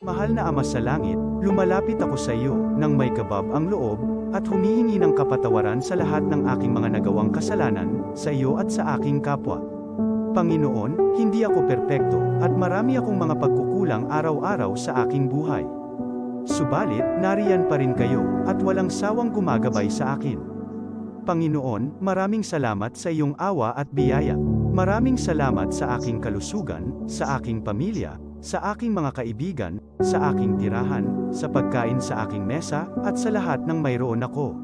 Mahal na Ama sa langit, lumalapit ako sa iyo, nang may kabab ang loob, at humihingi ng kapatawaran sa lahat ng aking mga nagawang kasalanan, sa iyo at sa aking kapwa. Panginoon, hindi ako perpekto, at marami akong mga pagkukulang araw-araw sa aking buhay. Subalit, nariyan pa rin kayo, at walang sawang gumagabay sa akin. Panginoon, maraming salamat sa iyong awa at biyaya. Maraming salamat sa aking kalusugan, sa aking pamilya, sa aking mga kaibigan, sa aking tirahan, sa pagkain sa aking mesa, at sa lahat ng mayroon ako.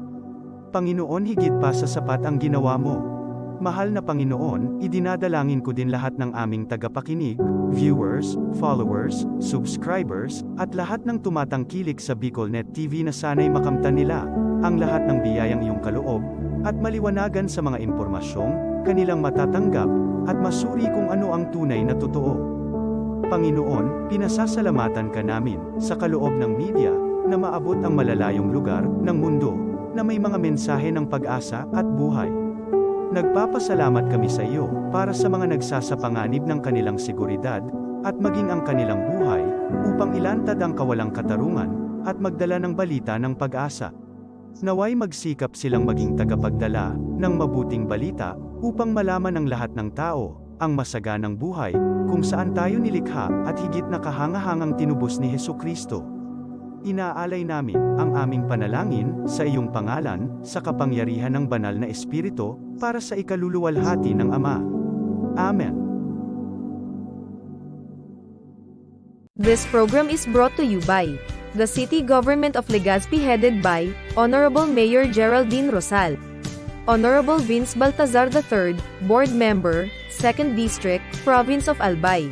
Panginoon, higit pa sa sapat ang ginawa mo. Mahal na Panginoon, idinadalangin ko din lahat ng aming tagapakinig, viewers, followers, subscribers, at lahat ng tumatangkilik sa BicolNet TV na sana'y makamtan nila ang lahat ng biyayang iyong kaloob, at maliwanagan sa mga impormasyong kanilang matatanggap, at masuri kung ano ang tunay na totoo. Panginoon, pinasasalamatan ka namin, sa kaloob ng media, na maabot ang malalayong lugar ng mundo, na may mga mensahe ng pag-asa at buhay. Nagpapasalamat kami sa iyo, para sa mga nagsasapanganib ng kanilang seguridad, at maging ang kanilang buhay, upang ilantad ang kawalang katarungan, at magdala ng balita ng pag-asa. Naway magsikap silang maging tagapagdala ng mabuting balita, upang malaman ng lahat ng tao ang masaganang buhay, kung saan tayo nilikha, at higit na kahangahangang tinubos ni Hesukristo. Inaalay namin ang aming panalangin sa iyong pangalan, sa kapangyarihan ng banal na Espiritu, para sa ikaluluwalhati ng Ama. Amen. This program is brought to you by the City Government of Legazpi, headed by Honorable Mayor Geraldine Rosal, Honorable Vince Baltazar III, Board Member, 2nd District, Province of Albay.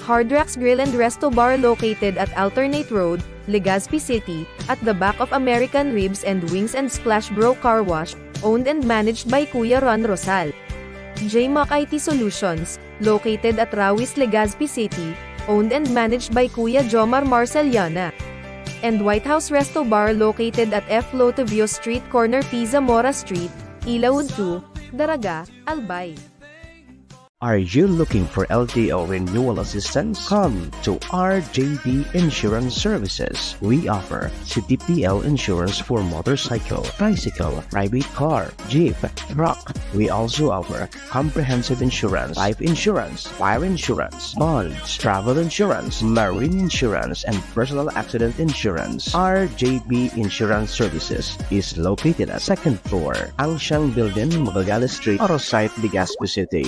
Hard Rocks Grill and Resto Bar located at Alternate Road, Legazpi City, at the back of American Ribs and Wings and Splash Bro Car Wash, owned and managed by Kuya Ron Rosal. JMac IT Solutions, located at Rawis, Legazpi City, owned and managed by Kuya Jomar Marceliana. And White House Resto Bar located at F. Lotavio Street Corner Pisa Mora Street, Ilaud 2, Daraga, Albay. Are you looking for LTO renewal assistance? Come to RJB Insurance Services. We offer CTPL insurance for motorcycle, bicycle, private car, jeep, truck. We also offer comprehensive insurance, life insurance, fire insurance, bonds, travel insurance, marine insurance, and personal accident insurance. RJB Insurance Services is located at 2nd floor, Angshang Building, Magallanes Street, Orosite, Legazpi City.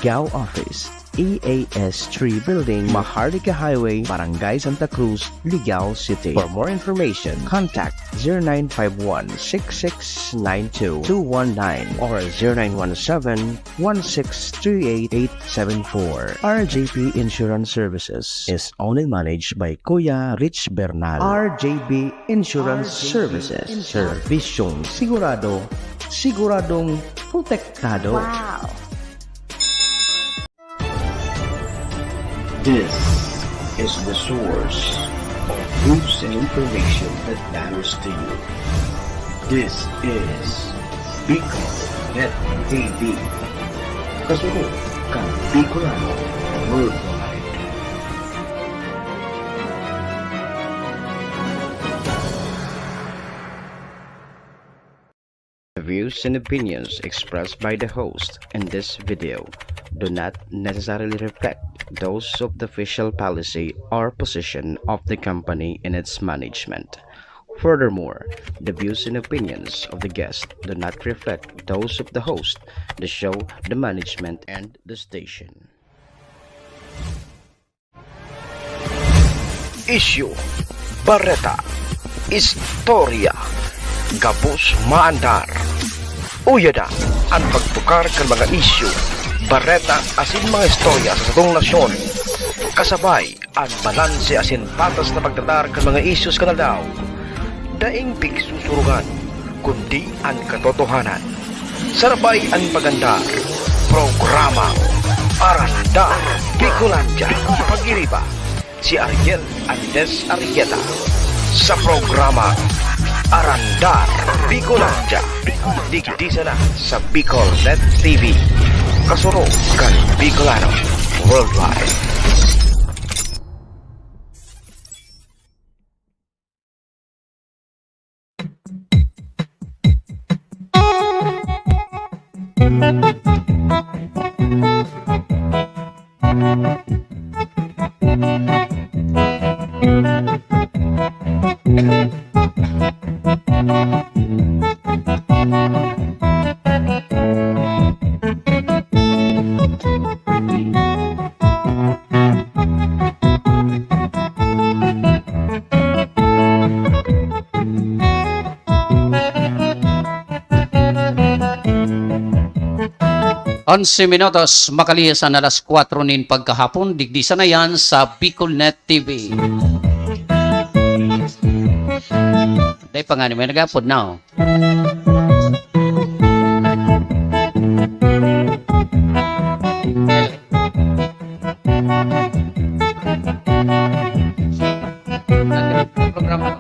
Ligao Office, EAS 3 Building, Maharlika Highway, Barangay Santa Cruz, Ligao City. For more information, contact 0951-6692-219 or 0917-1638874. RJP Insurance Services is owned and managed by Kuya Rich Bernal. RJP Insurance Services. Servisyong sigurado, siguradong protektado. Wow! This is the source of news and information that matters to you. This is BicolNet TV. Kasunod kang Bicolano Worldwide. The views and opinions expressed by the host in this video do not necessarily reflect those of the official policy or position of the company and its management. Furthermore, the views and opinions of the guest do not reflect those of the host, the show, the management, and the station. Isyu, Barreta, Istorya, Gabos Maandar. Uyada, ang pagtukar kan mga isyu, Barreta asin mga istorya sa satong nasyon. Kasabay, ang balanse asin patas na pagtatar kan mga isyus kanadaw. Daing pigsusurugan, kundi ang katotohanan. Sarabay ang pagandar, programa, Arandar, Bicolandia, pag-iriba, si Ariel Andes Arrieta. Sa programa, Arandar, Bicolandia, digdisa na sa BicolNet TV. Kasuro kan Bicolano Worldwide. Onse minutos makalisan alas 4 nin pagkahapon, digdisa na yan sa Bicolnet TV. Dahil pa nga ni may nagapod na. Programa.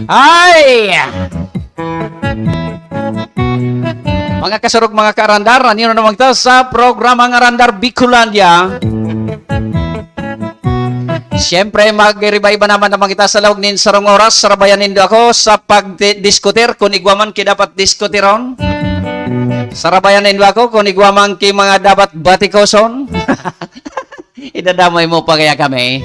Ay! Mga kasurog, mga karandar, ano naman ito sa programa ng Arandar Bicolandia. Siyempre, mag-ribaiba naman kita sa laog nin sarong oras. Sarabayan nindo ako sa pag-diskutir kung igwaman ki dapat diskutiron. Sarabayan nindo ako kung igwaman ki mga dapat batikoson. Idadamay mo pa kaya kami.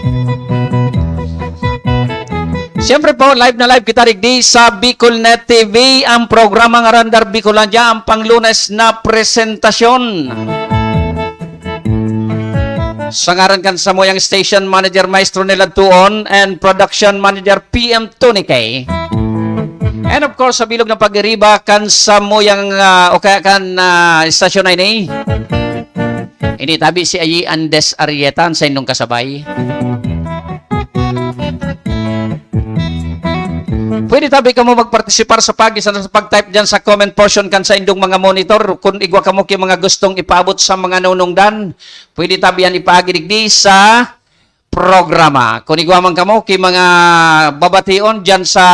Siyempre po, live na live kita rigdi sa Bicolnet TV, ang programa ng Arandar Bicolandia, ang panglunes na presentasyon. Sa ngaran kan sa moyang station manager Maestro Nilad Tuon and production manager PM Tony K. And of course, sa bilog ng pag-iriba kan sa moyang o kaya kan stasyon na ini. Initabi si Ayi Andes Arietan sa inyong kasabay. Pwede tabi ka mo magpartisipar sa pag-type dyan sa comment portion kan sa indong mga monitor. Kung igwa ka mo ki mga gustong ipaabot sa mga nunungdan, pwede tabi yan ipagidigdi sa programa. Kung igwa man ka mo ki mga babation dyan sa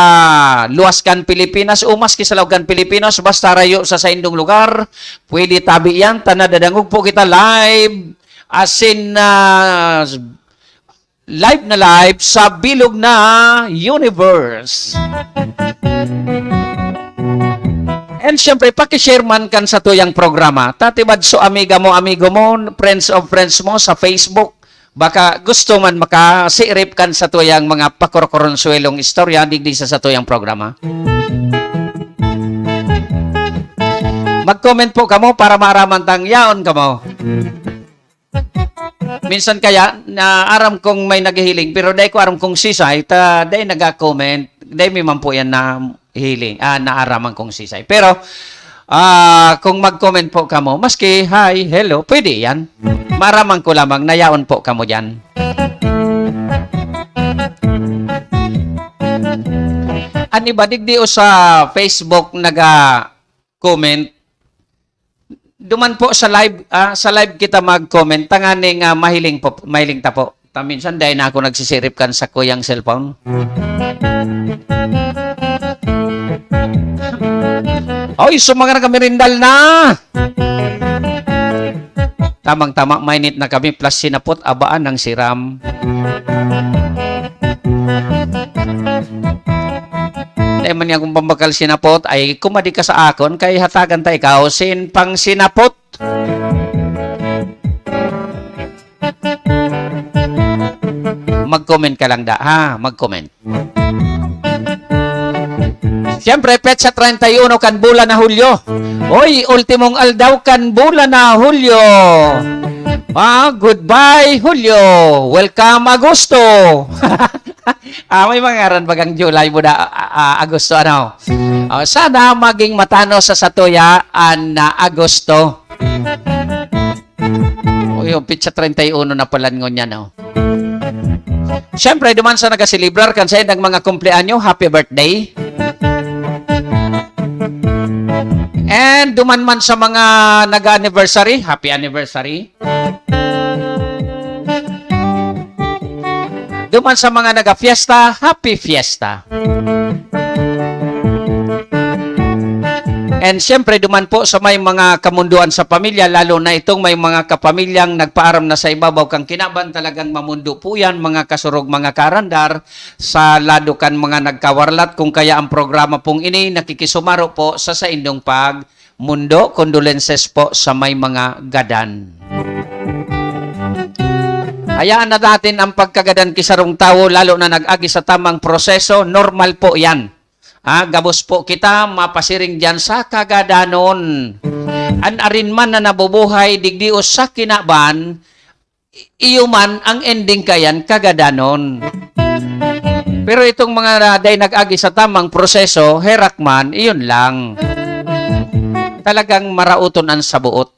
luwaskan Pilipinas, umas ki sa lawgan Pilipinas, basta rayo sa indong lugar, pwede tabi yan. Tanadadangog po kita live, as in live na live sa bilog na universe. And syempre, pakishare man kan sa tuyang programa. Tatibad so amigo mo, friends of friends mo sa Facebook. Baka gusto man makasirip kan sa tuyang mga pakorkoronsuelong istorya digdi sa tuyang programa. Mag-comment po kamo para maaraman tang yaon kamo. Minsan kaya na aram kong may naghihiling pero dahil ko aram kong sisay dahil nag-comment dahil may man po yan na hiling na araman kong sisay pero kung mag-comment po kamo maski hi, hello, pwede yan maraman ko lamang nayaon po kamo dyan. Ani ba digdi o sa Facebook naga-comment duman po sa live kita mag-comment tanganing mahiling ta po. Minsan dahil na ako nagsisirip kan sa kuyang cellphone. Oy, mga nakamirindal na. Tamang-tama, mainit na kami plus sinapot abaan ng siram. Dahil man yung pambakal sinapot ay kumadi ka sa akon kay hatagan tayo ikaw sin pang sinapot. Mag-comment ka lang mag-comment. Siyempre, petsa 31 kan bulan na Hulyo. Oy, ultimong aldaw kan bulan na Hulyo. Goodbye Hulyo. Welcome Agosto. May mangaran bagang July mo na Agosto ano. Sana maging matano sa satuya na Agosto. Yung pitsa 31 na pala ngon yan. Siyempre, duman sa nagasilibrar kan sa ng mga kumpleanyo, happy birthday. And duman man sa mga nag-anniversary, happy anniversary. Duman sa mga nag-fiesta, happy fiesta. And siyempre, duman po sa may mga kamunduan sa pamilya, lalo na itong may mga kapamilyang nagpaaram na sa ibabaw kang kinaban, talagang mamundo po yan, mga kasurog, mga karandar, sa lado kan mga nagkawarlat, kung kaya ang programa pong ini, nakikisumaro po sa indong pagmundo. Condolences po sa may mga gadan. Hayaan na natin ang pagkagadan kisarong tao, lalo na nag-agi sa tamang proseso, normal po yan. Gabos po kita, mapasiring dyan sa kagadanon. An arin man na nabubuhay, digdios sa kinaban, iyo man ang ending kayan kagadanon. Pero itong mga day nag-agi sa tamang proseso, herakman, iyon lang. Talagang marauton ang sabuot.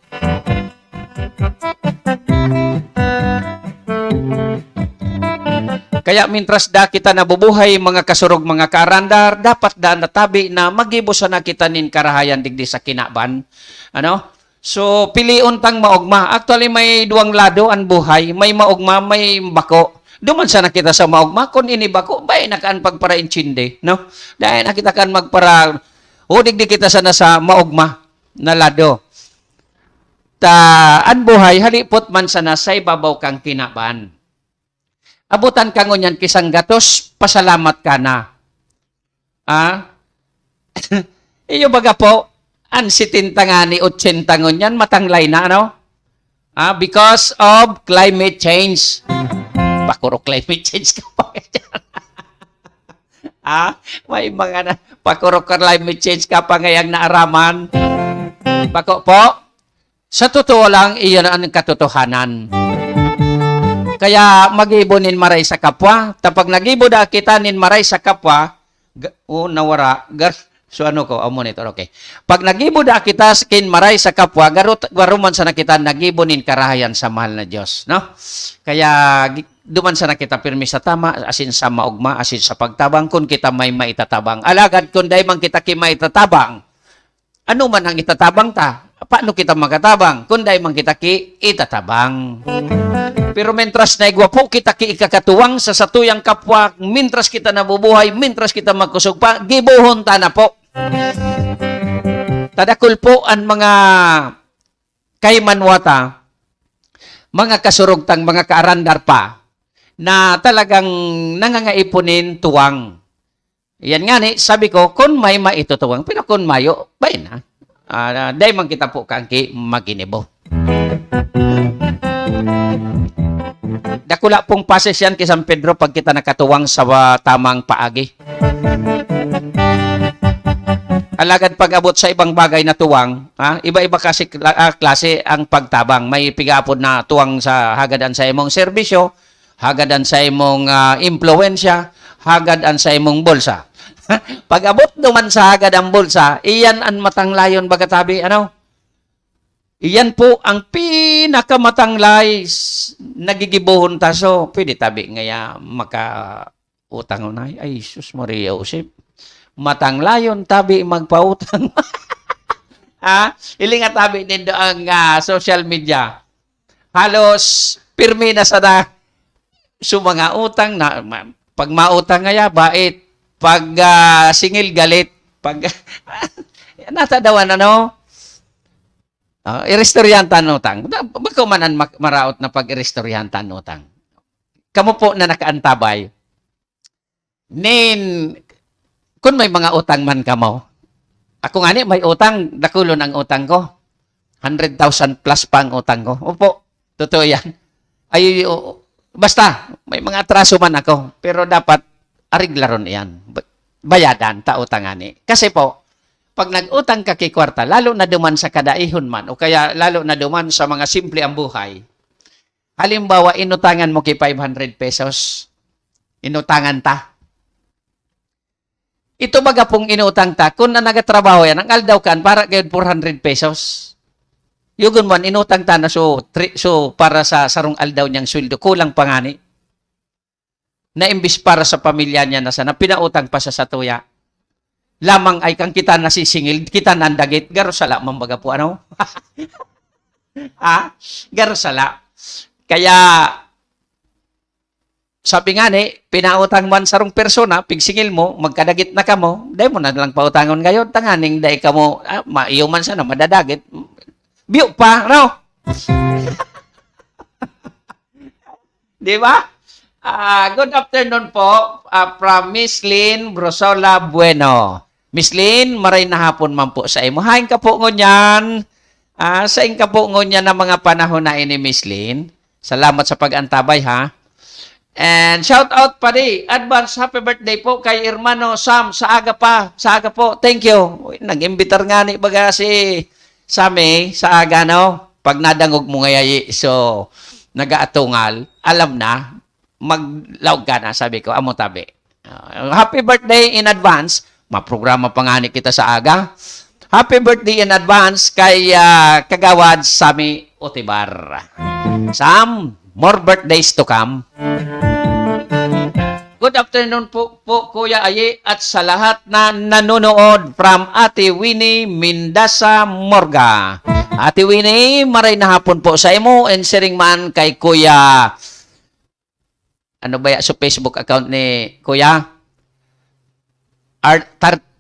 Kaya mintras da kita nabubuhay, mga kasurog, mga karandar, dapat da natabi na magibusan na kita nin karahayan digdi sa kinaban. Ano? So, piliun tang maugma. Actually, may duwang lado ang buhay. May maugma, may bako. Duman sana kita sa maugma. Kung ini bako, bay nakaan pagpara inchinde. No? Dahil nakita kan magpara, digdi kita sana sa maugma na lado. Ang buhay, halipot man sana sa ibabaw kang kinaban. Abutan ka ngunyan kisang gatos, pasalamat ka na. Iyo baga po, ang sitintangani 80 ngunyan, matanglay na, ano? Because of climate change. Pakuro climate change ka pa. May mga na, pakuro climate change ka pa ngayang naaraman. Bako po, sa totoo lang, iyon ang katotohanan. Kaya magibonin maray sa kapwa. Tapag nagibo da kita nin maray sa kapwa, nawara. So ano ko, monitor, okay. Pag nagibo da kita skin maray sa kapwa, garuman sa nakita nagibonin karahayan sa mahal na Diyos. No? Kaya duman sa nakita pirmi sa tama, asin sa maugma, asin sa pagtabang, kung kita may maitatabang. Alagad kung day man kita maitatabang, ano man ang itatabang ta? Paano kita magatabang? Kung day man kita itatabang. Pero mentras na igwapo kita ikakatuwang sa satuyang kapwa, mintras kita nabubuhay, mintras kita magkusog pa, gibuhon ta na po. Tadakul po ang mga kaymanwata, mga kasurugtang, mga kaarandar pa, na talagang nangangaipunin tuwang. Yan nga ni, sabi ko, kung may maitutuwang, pero kung mayo, bayan na. Day man kita po kangki maginibo. Dakula pong pases yan kay San Pedro pag kita nakatuwang sa tamang paagi. Alagad pag abot sa ibang bagay na tuwang, iba-iba kasi klase ang pagtabang. May pigapod na tuwang sa hagadan sa imong serbisyo, hagadan sa imong impluensya, hagadan sa imong bulsa. Pag abot naman sa hagad ang bulsa, iyan ang matanglayon bagatabi, ano? Iyan po ang pinakamatanglay nagigibuhon taso. Pwede tabi ngaya maka-utang na. Ay, sus Maria Josep. Matanglayon tabi magpautang. Ilinga tabi din ang social media. Halos pirmi na sana mga utang na pag mautang ngaya bait. Pag singil galit. Pag natadawan ano? Irestoryantan utang. Bako manan maraot na pag irestoryantan utang. Kamu po na nakaantabay. Kung may mga utang man kamo. Ako nga may utang, dakulon ang utang ko. 100,000 plus pa ang utang ko. Opo, totoo yan. Basta, may mga atraso man ako. Pero dapat, ariglaron yan. Bayadan, tautangani. Kasi po, pag nag-utang ka kay kwarta, lalo na duman sa kadaihon man, o kaya lalo na duman sa mga simple ang buhay, halimbawa, inutangan mo kay 500 pesos, inutangan ta. Ito baga pong inutang ta, kung na nagatrabaho yan, ang aldaw kan, para kayo 400 pesos. Yugon man, inutang ta na so para sa sarong aldaw niyang sweldo, kulang pa nga ni. Na imbis para sa pamilya niya na sana, pinautang pa sa satuya. Lamang ay kang kita nasisingil, kita nandagit, garusala, mambaga po, ano? Garusala. Kaya, sabi nga ni, pinautang man sarong persona, pigsingil mo, magkadagit na ka mo, dahil mo na lang pautangon ngayon, tanganing dahil ka mo, maiyo man sana, madadagit. Biyo pa, no? Di ba? Good afternoon po from Miss Lynn Brosola Bueno. Miss Lynn, maray na hapon man po sa imo. Hain ka po ngunyan. Sa ka po ngunyan na mga panahon na ini, Miss Lynn. Salamat sa pag-antabay, ha? And shout out pa di, advance happy birthday po kay Hermano Sam sa aga pa. Sa aga po. Thank you. Uy, nag-imbitar nga ni baga si Sammy sa aga, no? Pag nadangog mo ngayon, so nagaatungal, alam na, maglaog ka na, sabi ko, amo tabi. Happy birthday in advance. Maprograma pa nga ni kita sa aga. Happy birthday in advance kay Kagawad Sammy Otibar. Sam, more birthdays to come. Good afternoon po, Kuya Aye, at sa lahat na nanonood from Ate Winnie Mindasa Morga. Ate Winnie, maray na hapon po sa imo and sharing man kay Kuya, ano ba sa Facebook account ni Kuya?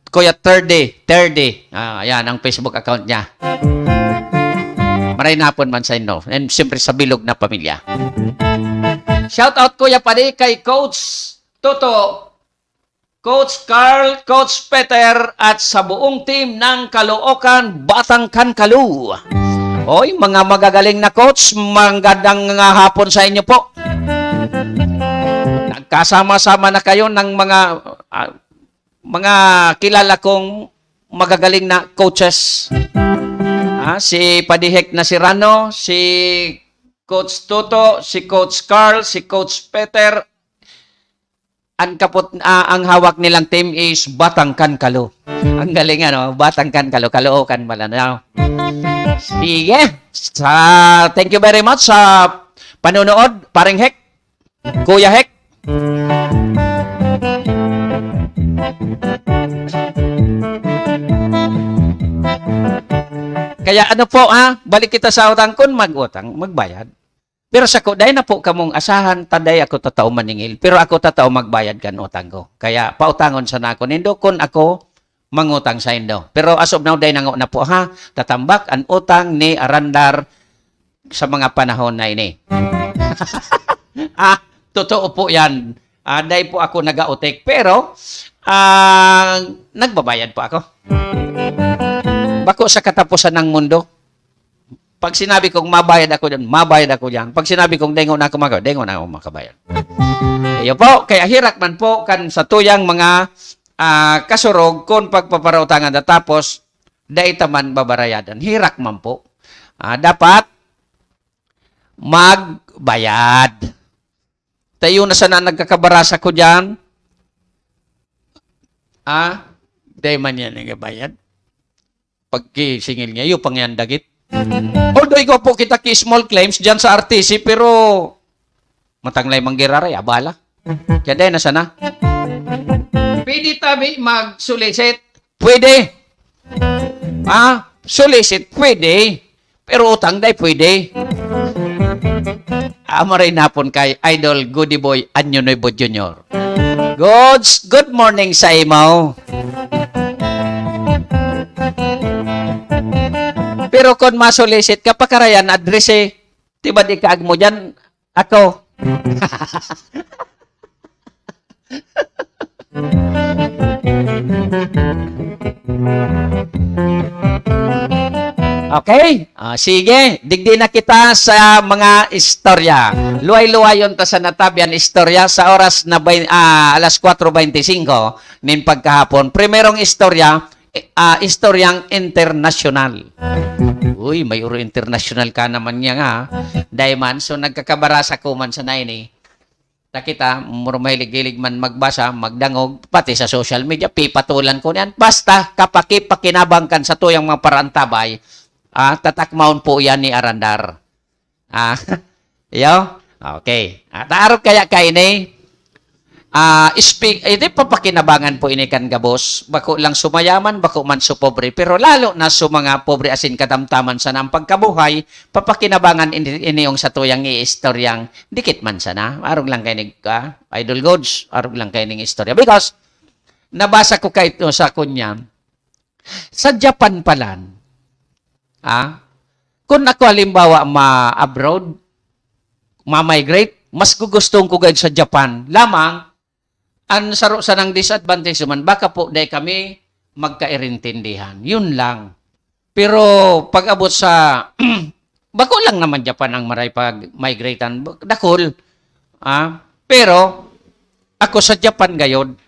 Kuya Thirdy. Ayan ang Facebook account niya. Maray na hapon man sa inyo. And siyempre sa bilog na pamilya. Shout out Kuya Padi kay Coach Toto, Coach Carl, Coach Peter, at sa buong team ng Caloocan Batang Kankalu. Oy, mga magagaling na coach, magandang hapon sa inyo po. Nagkasama-sama na kayo ng mga kilala kong magagaling na coaches. Si Padihek na si Rano, si Coach Toto, si Coach Carl, si Coach Peter. Ang hawak nilang team is Batang Kankalu. Ang galing, ano? Batang Kankalu. Caloocan pala. No? Sige. Thank you very much sa panonood. Paring Hek. Kuya Hek. Kaya ano po, balik kita sa utang kun mag-utang, magbayad. Pero sa ko, dahil na po kamong asahan, taday ako tatao maningil. Pero ako tatao magbayad kan utang ko. Kaya pautangon sa nako nindo kun ako mangutang sa indo. Pero as of now, dahil na po tatambak ang utang ni Arandar sa mga panahon na ini. Totoo po yan. Dahil po ako nag-autek. Pero, nagbabayad po ako. Bako sa katapusan ng mundo. Pag sinabi kong mabayad ako dyan, mabayad ako dyan. Pag sinabi kong dengon ako makabayad. Iyo po, kaya hirak man po kan sa tuyang mga kasurog kung pagpaparautangan na tapos daita man babarayadan. Hirak man po. Dapat magbayad. Tayo na sana nagkakabarasa ko dyan. Day man yan nagbayad. Pagkisingil niya, yung pangyandagit. Although ikaw po kita ki small claims dyan sa RTC, pero matanglay manggiraray, abala. Kaya dahil na sana. Pwede tabi mag-solicit? Pwede. Solicit? Pwede. Pero utang day, pwede. Maray napon kay Idol Goody Boy Anyo Nuevo Jr. Good morning sa imo. Pero kung masolicit ka, pakarayan, address tiba di kaag mo dyan, ako. Okay? Sige, digdi na kita sa mga istorya. Luway-luwayon ta sa natabian istorya sa oras na alas 4:25 nin pagkahapon. Primerong istorya, istoryang internasyonal. Uy, may uro international ka naman niya nga. Daiman, so nagkakabarasa ko man sa naini. Nakita, mahilig-hilig man magbasa, magdangog, pati sa social media, pipatulan ko niyan. Basta, kapakipakinabang kan sa tuyang mga parantabay, tatakmaon po yan ni Arandar. Yo? Okay. Taarap kaya kayo ni? Iti papakinabangan po ini kan gabos. Bako lang sumayaman, bako man supobre. Pero lalo na sa mga pobre asin katamtaman sa ng pagkabuhay, papakinabangan ini yung sa tuyang i-istoryang dikit man sana. Arog lang kayo Idol Gods, arog lang kayo ng istorya. Because, nabasa ko kayo sa kunya, sa Japan palan, kung ako halimbawa ma-abroad, ma-migrate, mas gugustong ko guide sa Japan. Lamang, ang saro sa ng disadvantage naman, baka po dahil kami magkairintindihan. Yun lang. Pero pag abot sa, bako lang naman Japan ang maray pag migratean. Dakol. Pero, ako sa Japan gayon,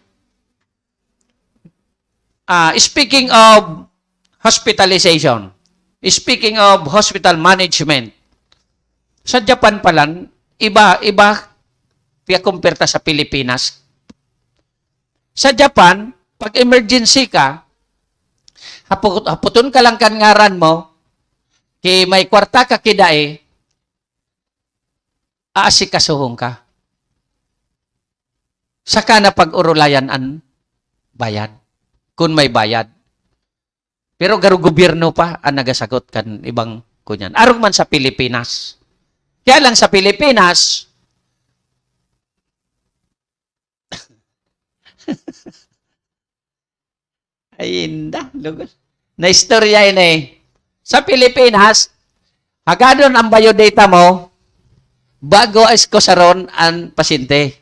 speaking of hospitalization, speaking of hospital management, sa Japan palan, iba, kaya kumpirta sa Pilipinas. Sa Japan, pag emergency ka, haputon ka lang kan ngaran mo, kay may kwarta ka kidae, aasikasuhong ka. Saka na pag-urulayan ang bayad, kung may bayad. Pero garo gobyerno pa ang nagasagot kan ibang kunyan. Arong man sa Pilipinas. Kaya lang sa Pilipinas, ay, inda. Lugos. Na-istorya yun eh. Sa Pilipinas, hagadon ang biodata mo bago iskosaron ang pasyente.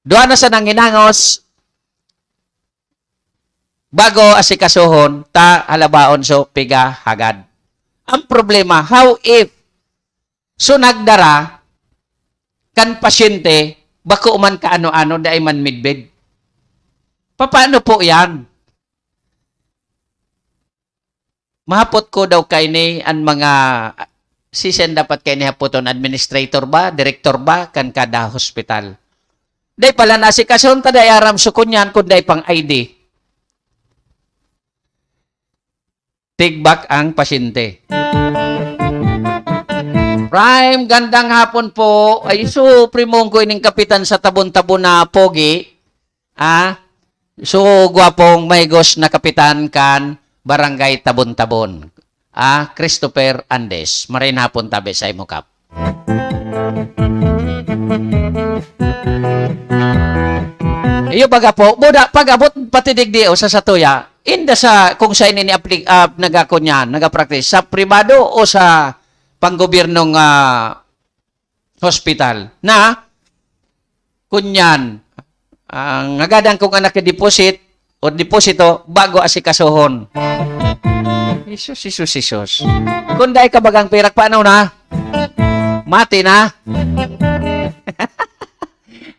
Doon na sa nanginangos bago asikasuhon ta halabaon so piga hagad. Ang problema, how if so nagdara kan pasyente bako man kaano-ano dahil man midbed. Paano po yan? Mahapot ko daw kay ni ang mga sisen dapat kay ni hapoton administrator ba, director ba kan kada hospital. Day pala nasikason ta day aram sukunyan kun day pang ID. Tigbak ang pasyente. Prime, gandang hapon po. Ay, so, primong ko ining kapitan sa tabon-tabon na pogi. So, gwapong may gos na kapitan kan barangay tabon-tabon. Christopher Andes. Marin hapon tabi sa imukap. Iyo baga po, buda, pag-abot patidig di o sa satuya, inda sa, kung sa ini nagako niyan, nagapractice, sa privado o sa panggobyernong hospital na kunyan ang nagadan kong anak deposit o deposito bago asikasuhon. Isus. Kung dahil ka bagang pirak paano na? Mati na.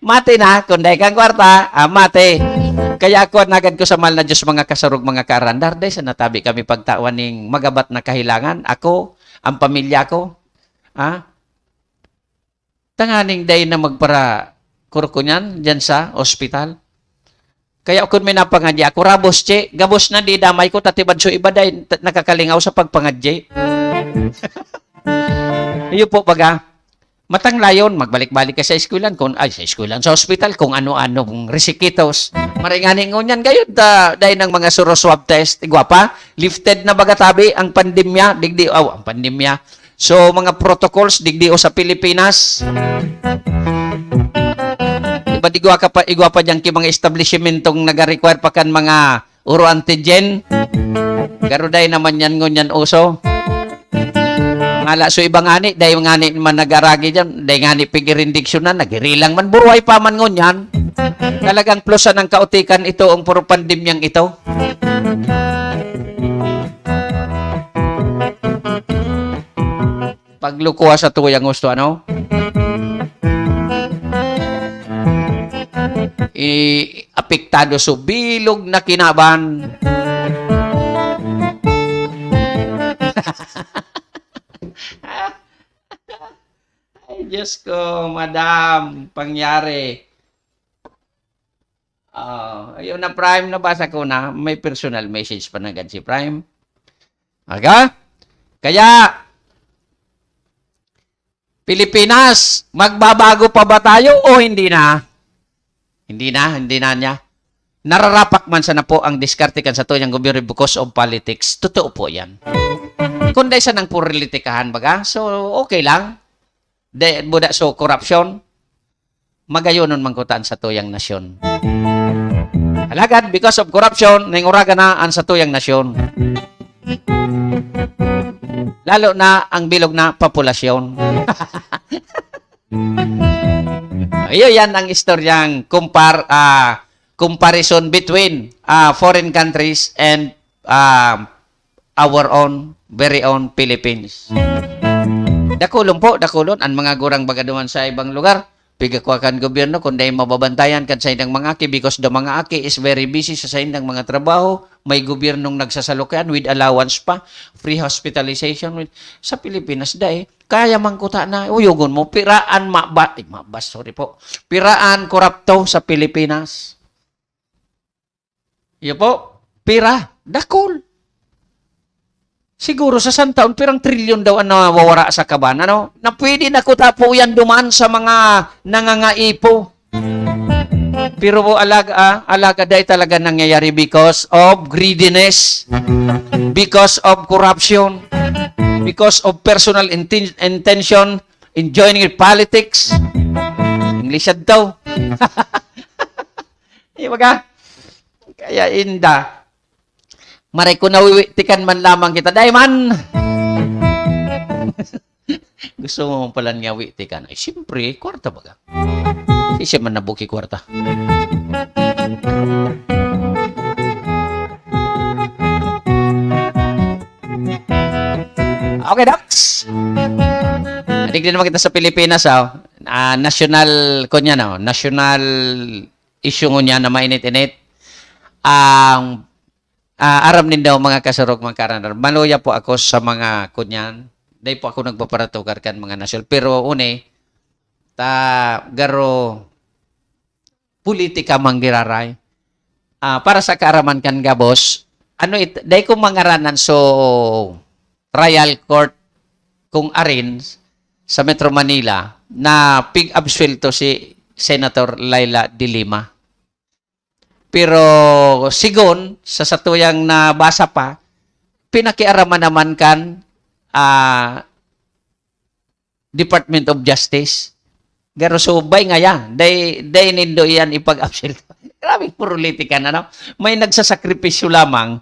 Mati na. Kung dahil kang kwarta, mati. Kaya ako nagad ko sa mahal na Diyos mga kasarog mga karandar. Dahil sa natabi kami pagtawan ng magabat na kahilangan. Ako, ang pamilya ko, tanganing day na magpara kurkunyan dyan sa ospital. Kaya kung may napangadya, ako rabos, che, gabos na di damay ko, tatibad so iba day, nakakalingaw sa pagpangadya. Iyo po baga, matang layon, magbalik-balik ka sa eskwelahan, sa eskwelahan, sa ospital, kung ano-ano, resikitos. Maringaning ngunyan gayon, dahil ng mga suro swab test. Igwapa, lifted na baga tabi ang pandemya, ang pandemya. So, mga protocols, digdi o sa Pilipinas. Diba, igwa pa dyan ki mga establishmentong nag-require pa kan mga uro antigen. Garuday naman yan ngunyan uso. Ngala so ibang ngani, dahil ngani man nag-aragi dyan, dahil ngani pigirindiksyon na, nagirilang man, buruay pa man ngunyan. Talagang plusan ng kautikan ito, ang puro pandemyang ito. Paglukuha sa tuyang gusto, ano? Apektado so bilog na kinaban. Ay, Diyos ko, madam, pangyari. Ayun na, Prime, nabasa ko na. May personal message pa na si Prime. Kaya, Pilipinas, magbabago pa ba tayo o hindi na? Hindi na niya. Nararapak man sana po ang diskarte kan sa tuyang gobyerno because of politics. Totoo po yan. Kung dahil sa nang purilitikahan baga, so okay lang. Buda so corruption, magayonon mangkutaan sa tuyang nasyon. Alagad, because of corruption, nanguraga na ang sa tuyang nasyon. Lalo na ang bilog na populasyon. Ayun, yan ang istoryang comparison between foreign countries and our own, very own Philippines. Dakulon po, dakulon ang mga gurang bagaduman sa ibang lugar. Pigakwakan gobyerno kung dahil mababantayan kan sa indang mga aki because the mga aki is very busy sa indang mga trabaho. May gobyernong nagsasalukan with allowance pa. Free hospitalization. Sa Pilipinas dahil kaya mangkuta na. Uyugon mo, piraan piraan korapto sa Pilipinas. Iyo po, pira, dakol. Siguro sa santaon, pirang trilyon daw ang nawawara sa kaban. Ano? Na pwede na kuta po yan dumaan sa mga nangangaipo. Pero po alaga dahil talaga nangyayari because of greediness, because of corruption, because of personal intention in joining politics. English daw. Ibaga? Kaya inda. Maray ko nawiwitikan man lamang kita. Dahil man! Gusto mo pala niya witikan. Ay, siyempre, kwarta baga. Hindi siya man nabuki kwarta. Okay, Dax. Adik din naman kita sa Pilipinas, national national issue niya na mainit-init. Aram din daw mga kasurog mga karanar. Maluya po ako sa mga kunyan. Dahil po ako nagpaparatugar kan mga nasyonal. Pero garo politika manggiraray. Para sa kaaraman kan gabos, dahil kong mangaranan trial court kung arin sa Metro Manila na pig-absuelto si Senator Laila de Lima. Pero sigon, sa satuyang nabasa pa, pinakiaraman naman kan Department of Justice. Garo subay nga yan. Day nindo yan ipag-absuelto. Grabing politikan, May nagsasakripisyo lamang,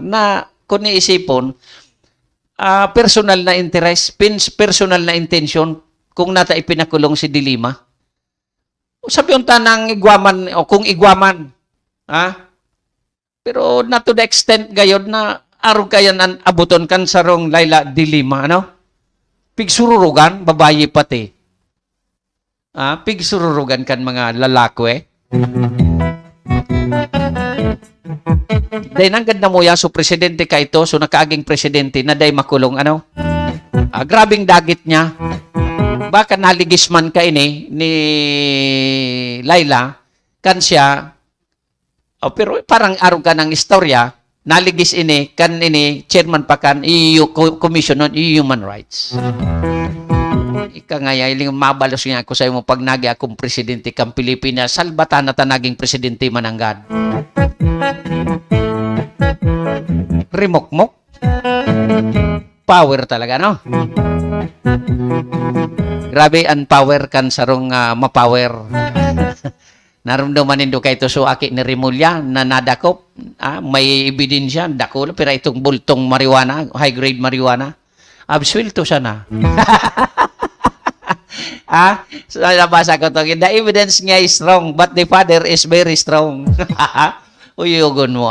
na kung iisipon, personal na interest, personal na intention kung nata ipinakulong si de Lima. Sabi yung tanang igwaman o kung igwaman. Pero not to the extent gayod na araw kaya nan abuton kan sarong Laila de Lima, Pigsururugan, babayi pati. Pigsururugan kan mga lalakwe. Dahil nanggad na mo yan, so presidente ka ito, so nakaaging presidente na dahil makulong, grabing dagit niya. Baka naligis man ka ni Laila, kan siya, pero parang araw ka ng istorya, naligis chairman pa kan, EU Commission on Human Rights. Ika nga iling mabalos nga ako sa mo pag nagi akong presidente kang Pilipinas, salbatan na tanaging presidente mananggad. Rimokmok. Power talaga, Grabe ang power kan sarong mapower. Naramdaman nindo kay to so aki ni Rimulya na nadakop, may ebidensya dako pero itong bultong marijuana, high grade marijuana. Absuelto siya na. So nabasa ko to, the evidence niya is strong but the father is very strong. Uyugon mo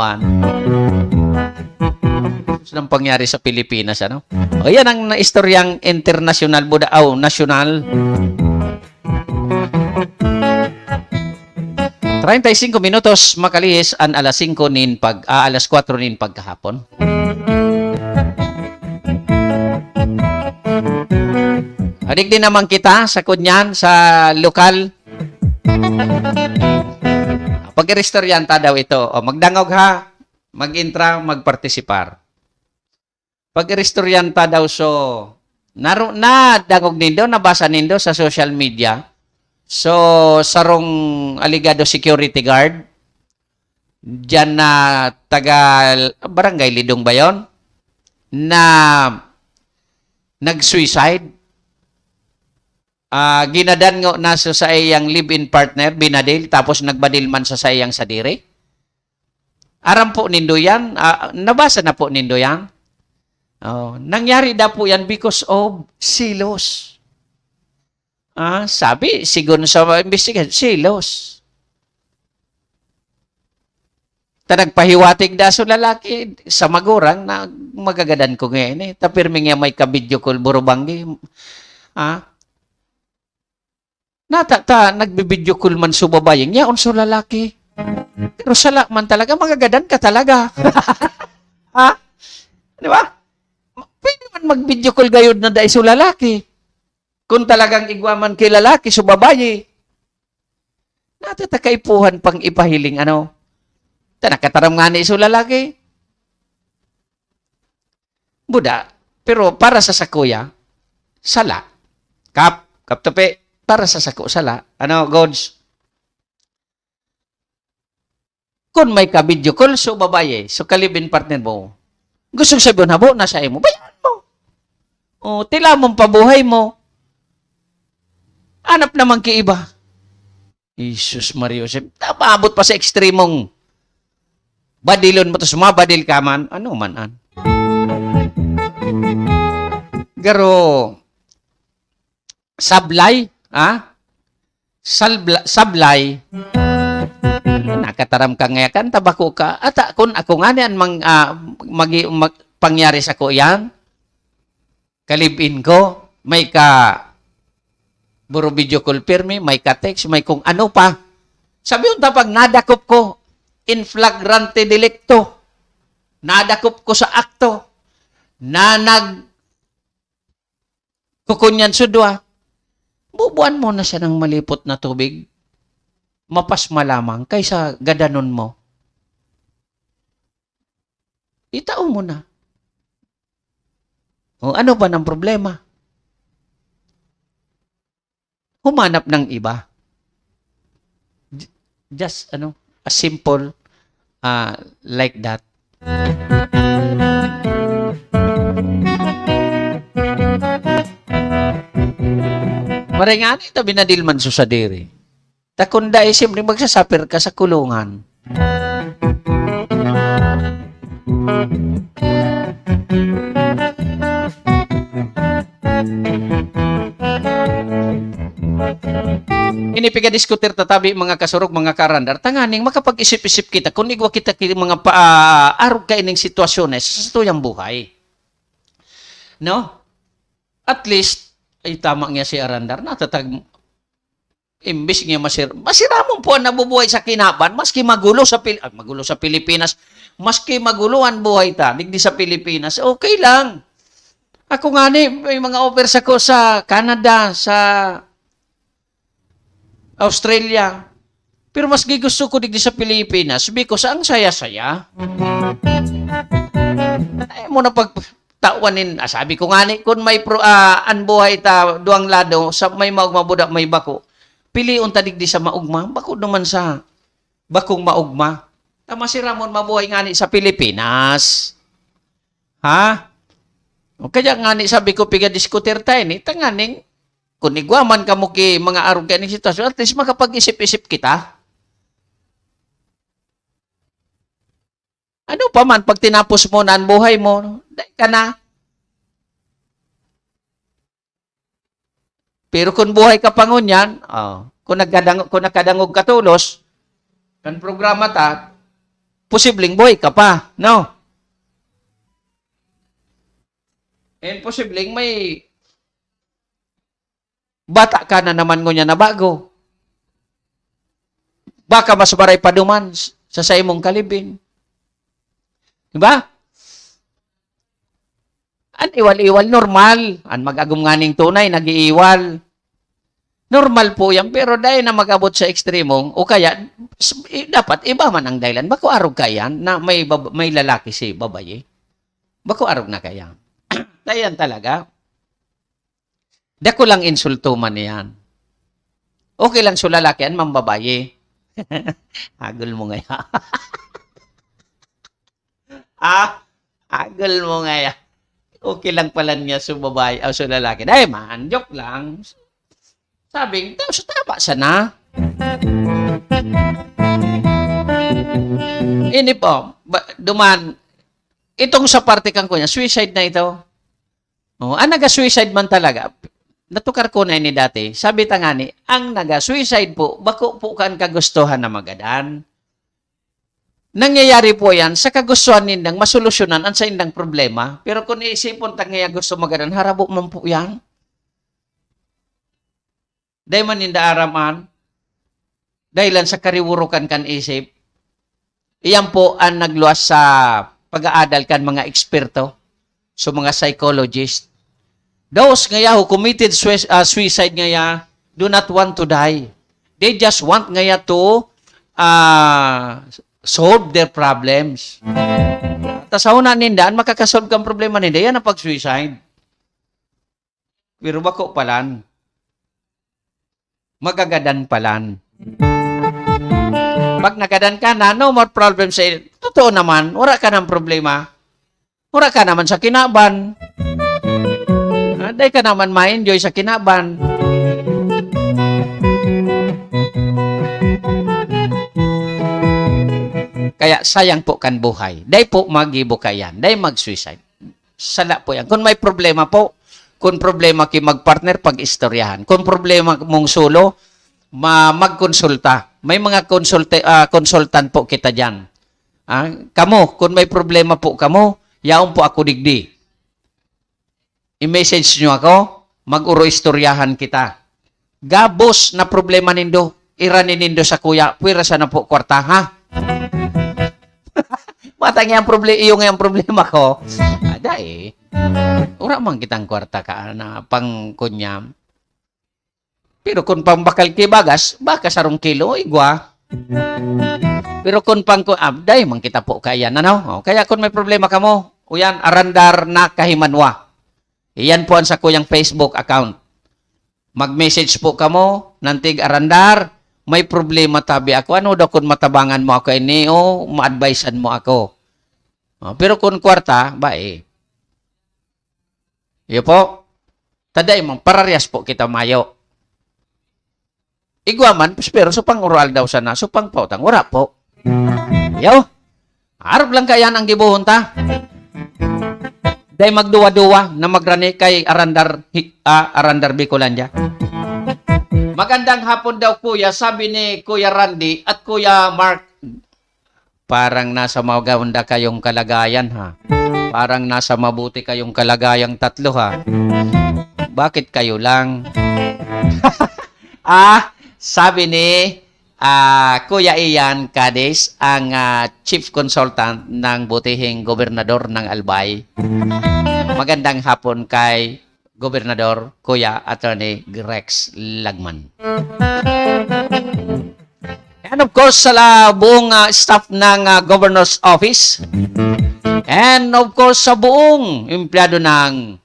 Anong pangyari sa Pilipinas, O yan ang istoryang international national. 35 minutos makalihis an alas 4 nin pagkahapon. Adik din naman kita sa kunyan sa lokal. Pag-restoryanta daw ito. Magdangog mag-intra, magpartisipar. Pag-restoryanta daw dangog nindo, nabasa nindo sa social media. So, sarong aligado security guard, diyan na taga Barangay Lidong ba yun? Na nag-suicide. Ginadan nga na sa iyang live-in partner, binadil, tapos nagbadil man sa iyang sadiri. Aram po nindo yan. Nabasa na po nindo yan. Nangyari na po yan because of silos. Sabi, siguro sa investigation, silos. Nagpahiwatig da so lalaki sa magurang na magagadan ko ngayon eh. Tapirmi nga may kabidyo ko burubanggi. Nagbibidyo ko man subabayang niya unso lalaki. Pero sala man talaga, magagadan ka talaga. Di ba? Pwede man mag-video call gayod na dahil so lalaki. Kung talagang igwaman kay lalaki, so babayi. Natatakaipuhan pang ipahiling ano. Nakataram nga ni so lalaki. Buda, pero para sa sakuya, sala. Kaptope, para sa sako, sala. Ano, Gods? Kung may ka-video call, so babayi, so kalibin partner mo. Gusto sabihin na po, nasa mo, bayan mo. Tila mong pabuhay mo. Hanap naman kay iba. Jesus Mario, napabot pa sa ekstremong badilon mo to, sumabadil ka man, ano man. Garo, sablay, sablay, nakataram ka ngayakan, tabako ka, at kung ako nga niyan, pangyari sa ko yan, kalibin ko, may ka, buro video call pirmi, may ka-text, may kung ano pa. Sabi yung tapag, nadakop ko, in flagrante delicto. Nadakop ko sa akto. Na kukunyan sudwa. Bubuan mo na siya ng malipot na tubig. Mapas malamang kaysa gadanon mo. Itao mo na. Ano ba ng problema? Humanap ng iba. Just, a simple, like that. Maringani, tabi na dilman sa diri. Takunda, siyempre magsasapir ka sa kulungan. Inipiga diskutir tatabi mga kasurog, mga karandar, tanganing makapag-isip-isip kita kung igwa kita mga arog ka ining sitwasyon sa tuyang buhay. No? At least, ay tama nga si Arandar, natatag, imbis nga masira mo po ang nabubuhay sa kinaban, maski magulo sa Pilipinas, maski maguluan buhay ta, digdi sa Pilipinas, okay lang. Ako nga may mga offers ako sa Canada, sa Australia. Pero mas gusto ko digdi sa Pilipinas because ang saya-saya. Ay mo na pagtawanin, sabi ko nga kung may anbuhay ta duang lado, sa may maugma may bako, piliun ta digdi sa maugma, bako naman sa bakong maugma. Tama si Ramon mabuhay nga sa Pilipinas. Ha? O kaya nga sabi ko, piga diskutir tayo tanganing, kung igwaman ka mo ki mga arog ka ng sitwasyon, at least makapag-isip-isip kita. Ano pa man, pag tinapos mo na ang buhay mo, dahil ka na. Pero kung buhay ka pa ngunyan, kung nakadangog ka tulos, kan programa ta, posibleng buhay ka pa, no? And posibleng may bata ka na naman ngunya na bago. Baka mas maray pa duman sa imong kalibin. Diba? An iwal-iwal, normal. An mag-agum nganing tunay, nag-iiwal. Normal po yan, pero dahil na mag-abot sa ekstremong, o kaya, dapat iba man ang dahilan. Bako arog ka yan na may lalaki si babae. Bako arog na kaya. Dayan talaga. Dako lang insulto man yan. Okay lang sa lalaki, ang mambabaye. Agol mo ngaya. Agol mo ngaya. Okay lang pala niya sa babae o sa lalaki. Dahil man, joke lang. Sabi, so tama sana. Ini po, duman, itong sa parte kang kunya, suicide na ito. Naga-suicide man talaga. Natukar ko na ini dati. Sabi tangani, ang naga-suicide po, bako po kan kagustuhan na magadan. Nangyayari po yan sa kagustuhan nindang masolusyonan ang sa indang problema. Pero kung iisipon tangya gusto magadan, harabo man po yan. Dahil man ninda araman, dahilan sa kariwurukan kan isip, iyan po ang nagluwas sa pag-aadal kan mga eksperto, so mga psychologist. Those ngaya who committed suicide ngaya do not want to die. They just want ngaya to solve their problems. Tas una nindaan, makakasolve kang problema ninda, yan ang pag-suicide. Pero bako palan. Magagadan palan. Pag nagadan ka na, no more problems. Totoo naman, wala ka ng problema. Wala ka naman sa kinaban. Dahil ka naman ma-enjoy sa kinaban. Kaya sayang po kan buhay. Dahil po mag-ibo ka yan. Dahil mag-suicide. Sala po yan. Kung may problema po, kung problema ki magpartner, pag-istoryahan. Kung problema mong solo, magkonsulta. May mga konsultan po kita dyan. Kamo, kung may problema po kamo, yaon po ako digdi. I-message nyo ako, mag-uro-istoryahan kita. Gabos na problema nindo, iranin nindo sa kuya, pwera sa na po kwarta, ha? Matang yung problema ko. Ura man kitang kwarta ka na pang kunyam. Pero kung pambakal ki bagas arong kilo, igwa. Pero kung pang abday, man kita po kaya na. Kaya kung may problema ka mo, uyan, arandar na kahimanwa. Iyan po ang sa kuyang Facebook account. Mag-message po ka mo, nantig arandar, may problema tabi ako. Ano daw kung matabangan mo ako ini o ma-advisean mo ako. Pero kung kwarta, iyo po, taday mong pararias po kita mayo. Igwaman, pero supang oral daw sana, supang pautang, wala po. Yo, harap lang kaya ang gibuhon ta. Day magduwa-duwa na magrani kay Arandar Bicolandia. Magandang hapon daw kuya, sabi ni Kuya Randy at Kuya Mark. Parang nasa maganda kayong kalagayan ha. Parang nasa mabuti kayong kalagayang tatlo ha. Bakit kayo lang? Sabi ni Kuya Ian Cadiz, ang chief consultant ng butihing gobernador ng Albay. Magandang hapon kay Gobernador Kuya Attorney Rex Lagman. And of course, sa buong staff ng Governor's Office. And of course, sa buong empleyado ng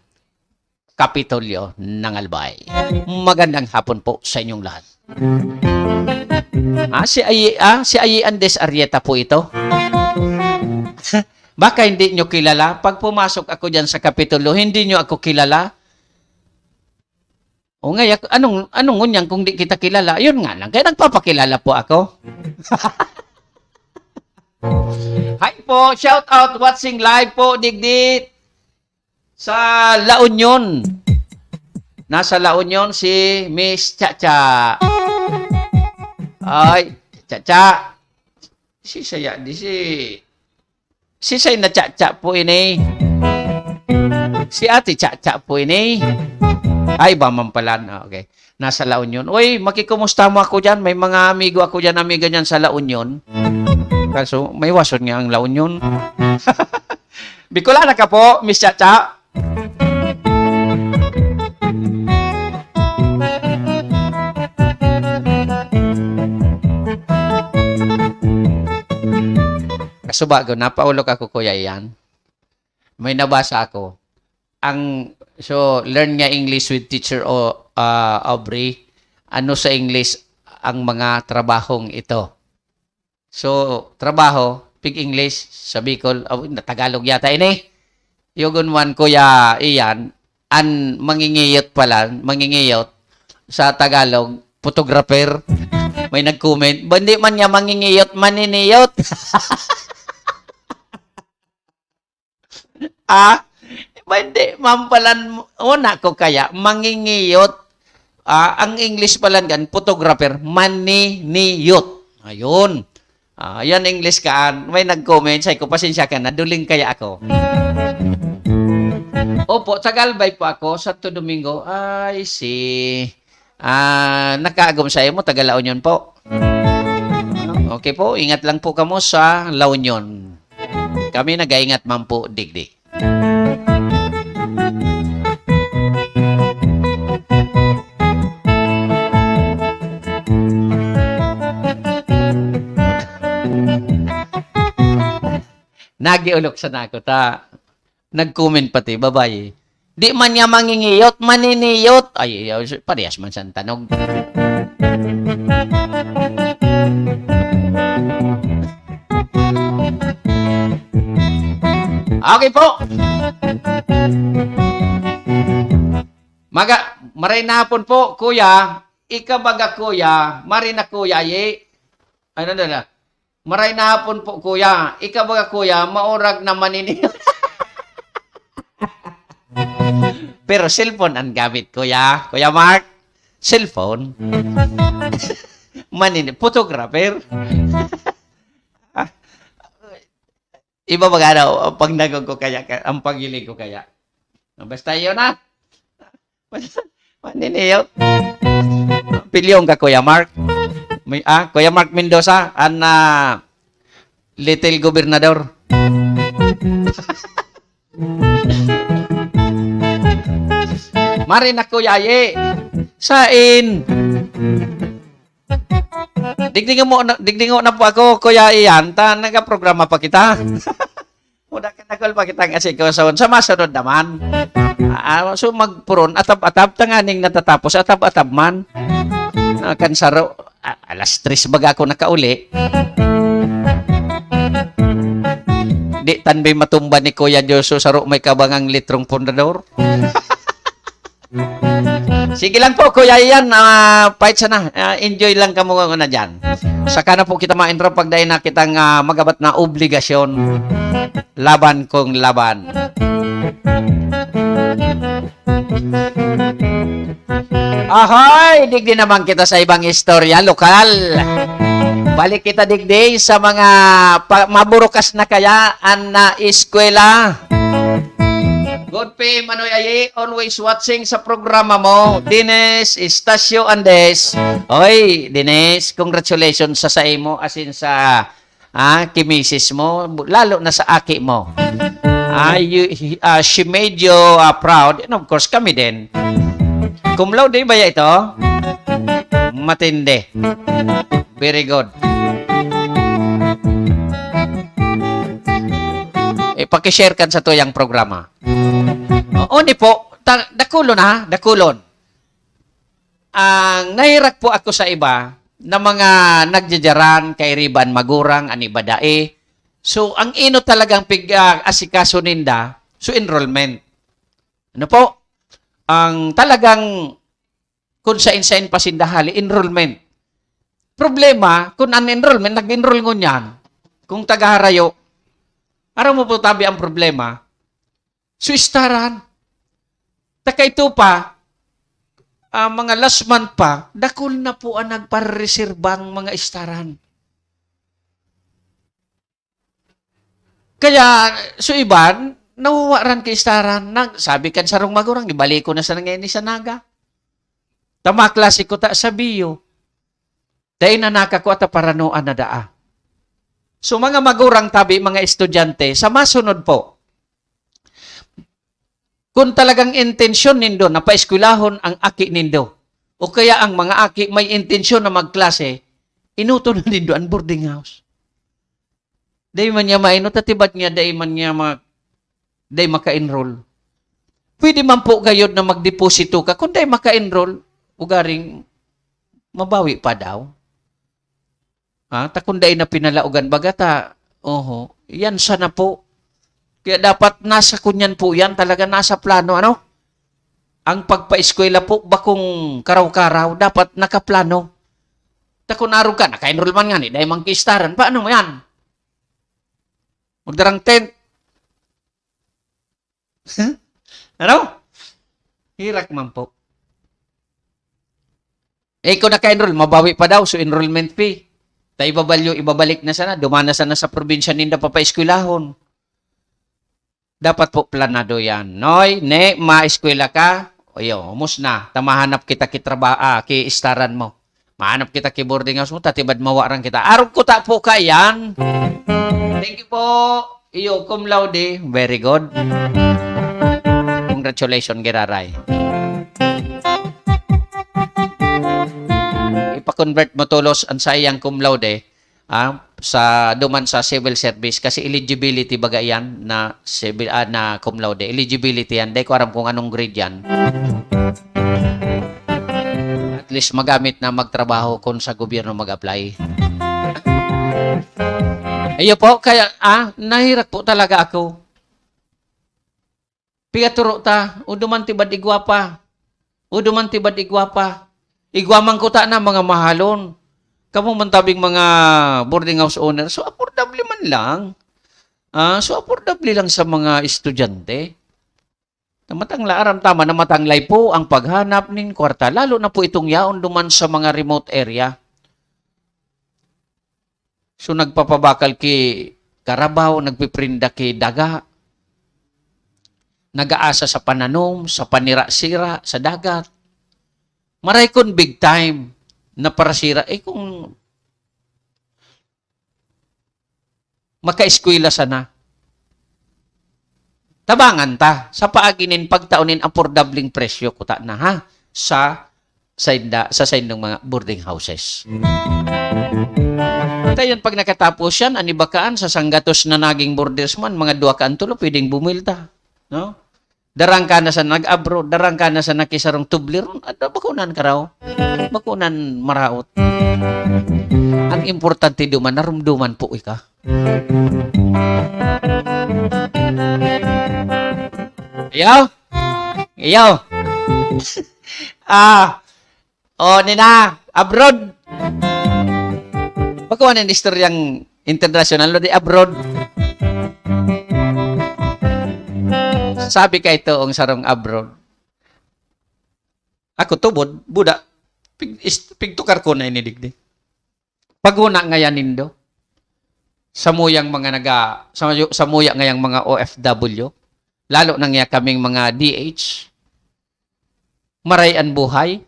Kapitolyo ng Albay. Magandang hapon po sa inyong lahat. Si Ayi Andes Arrieta po ito. Baka hindi nyo kilala. Pag pumasok ako dyan sa Kapitolyo, hindi nyo ako kilala. O nga, anong ngunyang kung di kita kilala? Yun nga lang, kaya nagpapakilala po ako. Hi po, shout out, watching live po, digdit. Sa La Union. Nasa La Union si Miss Chacha. Ay, Chacha. Si say na Chacha po ini. Si Ate Chacha po ini. Ay, ba man pala. Okay. Nasa La Union. Uy, makikumusta mo ako dyan. May mga amigo ako dyan, amiga dyan sa La Union. Kaso, may wason nga ang La Union. Bicolana ka po, Miss Chacha. Kaso bago, napaulog ako, Kuya Ian. May nabasa ako. So, learn nga English with Teacher Aubrey. ano sa English ang mga trabahong ito. So, trabaho, pig English, sa Bicol, Tagalog yata ini. Yugon man kuya iyan, mangingiyot pala, mangingiyot sa Tagalog, photographer. May nag-comment, hindi man niya mangingiyot, maniniyot. Hindi, mampalan, una ko kaya, mangingiyot. Ang English pala gan, photographer, maniniyot. Ayun. Yan English kaan. May nag-comment, say ko, pasensya ka na, duling kaya ako. Opo, tagalbay po ako sa Domingo. Ay, nakaagom sa mo, taga La Union po. Okay po, ingat lang po kamo sa La Union. Kami nag-aingat man po, digdi. Nagiulok sa nako ta. Nag-comment pati, babae. Di man niya mangingiyot, maniniyot. Ay, parehas man sa tanog. Okay po. Maray na hapon po, kuya. Ikabaga kuya, maray na kuya, ano na. Maray na hapon po, kuya. Ikabaga kuya, maurag na maniniyot. Pero cellphone ang gamit, kuya. Kuya Mark, cellphone. Photographer. Iba ba ang pagnagog ko kaya, ang pagiling ko kaya. Basta yun na. Maniniyot. Pilyong ka, Kuya Mark. Kuya Mark Mendoza, little gobernador. Mari na kuya ye. Sain. Digdingo na po ako, kuya iyan. Nagaprograma pa kita. Udah kanagol pa kita kasi kasawan. Sa masunod naman. So magpuron, atab-atab, tanganing natatapos, atab-atab man. Kansaro, alas 3 baga ako nakauli. Di tanbay matumba ni Kuya Joso saro may kabangang litrong pundador. Sige lang po, Kuya Ian. Fight sana. Enjoy lang ka mo na dyan. Saka na po kita ma-intro pag dahil na kitang magabat na obligasyon. Laban kong laban. Ahoy! Digdi naman kita sa ibang istorya, lokal. Balik kita digdi sa mga maburukas na kayaan na eskwela. Good PM, Manoy Aye, always watching sa programa mo. Dines, Estacio Andes. Oy, Dines, congratulations sa imo asin sa kimisis mo, lalo na sa aki mo. She made you proud, and of course, kami din. Cum laude ba ito? Matindi. Very good. Pakishare kan sa tuyang programa. Oni po, dakulon. Ang nahirak po ako sa iba na mga nagjajaran, kay riban, magurang, anibadae. So, ang ino talagang asikaso ninda, so enrollment. Ano po? Ang talagang kung sain-sain pasindahali, enrollment. Problema, kung un-enrollment, nag-enroll ngunyan. Kung tagaharayo, araw mo po tabi ang problema, so istaran. Taka ito pa, mga last month pa, dakol na po ang nagpareserbang mga istaran. Kaya, so iban, nawawaran ka istaran. Sabi kan sarong magurang, ibalik ko na sa nangyayari sa naga. Tama klase ko ta sa biyo. Dahil nanaka ko at paranoan na daa. So mga magurang tabi, mga estudyante, sa masunod po, kung talagang intensyon nindo na paeskwelahon ang aki nindo, o kaya ang mga aki may intensyon na magklase, inuto na nindo ang boarding house. Dahil man niya mainot, atibat niya, dahil man niya maka-enroll. Pwede man po gayod na magdeposito ka, kung dahil maka-enroll, ugaring mabawi pa daw. Takunday na pinalaugan bagata. Oho, yan sana po. Kaya dapat nasa kunyan po yan, talaga nasa plano, ano? Ang pagpa-eskwela po, bakong karaw-karaw, dapat nakaplano. Takunaro ka, naka-enroll man nga ni, dahil mangkistaran, paano mo yan? Magdarang tent. Ano? Hirak man po. Kung naka-enroll, mabawi pa daw, so enrollment fee. Ibabalik na sana, dumana sana sa probinsya ninda papa-eskwelahon. Dapat po planado yan. Noy, ma-eskwela ka, humus na, tamahanap kita ki-istaran mo. Mahanap kita ki-boarding house mo, tatibad mawarang kita. Araw ko ta po ka yan. Thank you po. Iyo, cum laude. Very good. Congratulations, Giraray. Ipa-convert mo tulos ang sayang cum laude sa duman sa civil service kasi eligibility baga yan na civil na cum laude. Eligibility yan. Dahil ko aram kung anong grade yan. At least magamit na magtrabaho kung sa gobyerno mag-apply. Ayo po, kaya nahirap po talaga ako. Pigaturo ta, uduman tibad igwapa. Uduman tibad igwapa. Igwaman ko ta na mga mahalon. Kamu mantabing mga boarding house owner, so affordable man lang. So affordable lang sa mga estudyante. Namatangla, aram tama, namatanglay po ang paghanap ng kwarta. Lalo na po itong yaon duman sa mga remote area. So nagpapabakal ki karabaw, nagpiprinda ki daga. Nag-aasa sa pananom, sa panira-sira, sa dagat. Maray kon big time na parasira. Kung maka-eskwela sana. Tabangan ta. Sa paaginin, pagtaunin, affordabling presyo ko ta na ha. Sa side ng mga boarding houses. Tayon pag nakatapos yan, anibakaan sa sanggatos na naging boarders man, mga 2 ka antulo, pwedeng bumilta. No? Darang ka na sa nag-abroad, darang ka na sa nakisarong tublir, at bakunan ka raw. Bakunan maraot. Ang importante duman, narumduman po ika. Ayaw. Nina, abroad. Bakuan ang istoryang international o di abroad. Sabi ka ito ang sarong abroad. Ako tubod, buda, pigtukar ko na inidigdi. Paguna ngayon nindo. Samuyang ngayang mga OFW. Lalo na nga kaming mga DH. Marayan buhay.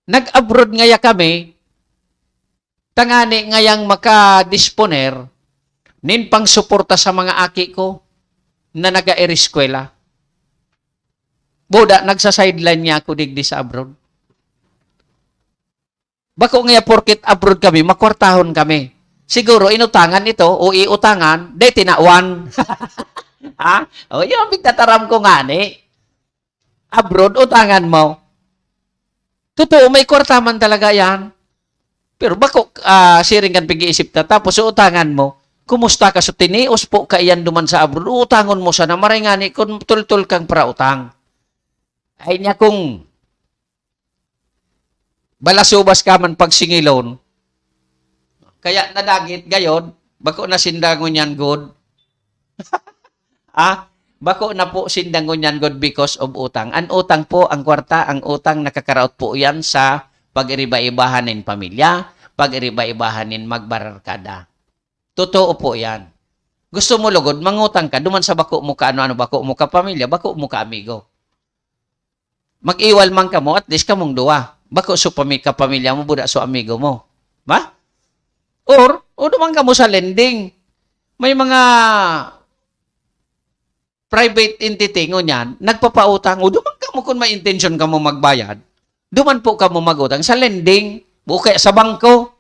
Nag-abroad ngaya kami, tangani ngayang makadisponer, nin pang suporta sa mga aki ko na naga-eriskwela. Buda, nagsa-sideline niya ako digdi sa abroad. Bako ngaya porkit abroad kami, makwartahon kami. Siguro inutangan ito o iutangan, day tinawan. Yung bigtataram ko nga ni. Abroad, utangan mo. Totoo, may kwartaman talaga yan. Pero bako siring kan pag-iisip ta, tapos utangan mo, kumusta ka so tinios po ka iyan duman sa abroad, utangon mo sana, maray nga ni, kung tul-tul kang prautang. Ay niya kung balasubas ka man pagsingilon, kaya nadagit gayon, bako na sindangon yan good. Bako na po sindangon yan good because of utang. Ang utang po, ang kwarta, ang utang nakakaraot po yan sa pag-iriba-ibahanin pamilya, pag-iriba-ibahanin magbararkada. Totoo po yan. Gusto mo lugod, mangutang ka, duman sa bako mo ka, ano, bako mo ka pamilya, bako mo ka amigo. Mag-iwal man ka mo, at least kamong duwa. Bako so ka pamilya mo, buda so amigo mo. Ba? Or duman ka mo sa lending. May mga private entity ngunyan, nagpapautang, duman ka mo kung may intention ka mo magbayad, duman po ka mo magutang sa lending, bukay sa bangko.